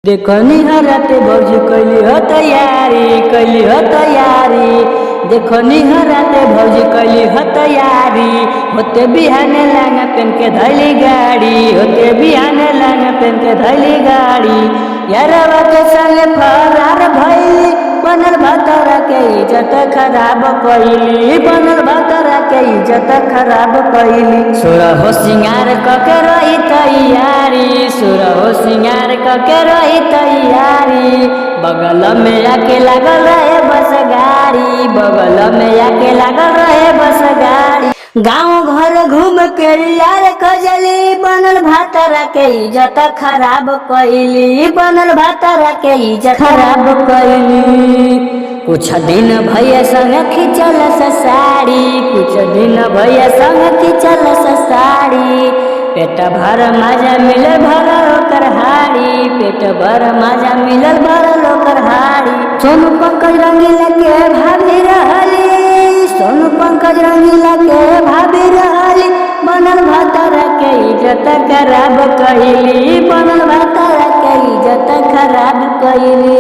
देखो निहराते भौजी कैली हो तैयारी देखो निहराते भौजी कैली हो तैयारी होते बिहाने लांगा पेन के धैली गाड़ी होते बिहाने लांगा पेन के धैली गाड़ी यारवा के संगे फरार भइली बनल भतरा के इज्जत खराब कइली बनल भतरा के इज्जत खराब कइली सोरा हो सिंगार कके रही तैयारी सोरा हो सिंगार कके रही तैयारी बगल में आके लागल रहे बस गाड़ी बगल में आके लागल रहे बस गाड़ी गाँव घर घूम के यार कजली बनल भतरा के इज्जत खराब कइली बनल भतरा के इज्जत खराब कइली कुछ दिन भैया संग खिंचल से साड़ी कुछ दिन भैया संग खिंचल से साड़ी पेट भर मजा मिलल भरल ओकर हाड़ी पेट भर मजा मिलल भरल ओकर हाड़ी सोनू पंकज रंगीला के भाभी रहली सोनू पंकज रंगीला के भाभी रहली बनल भतरा के इज्जत खराब कइली बनल भतरा के इज्जत खराब कइली।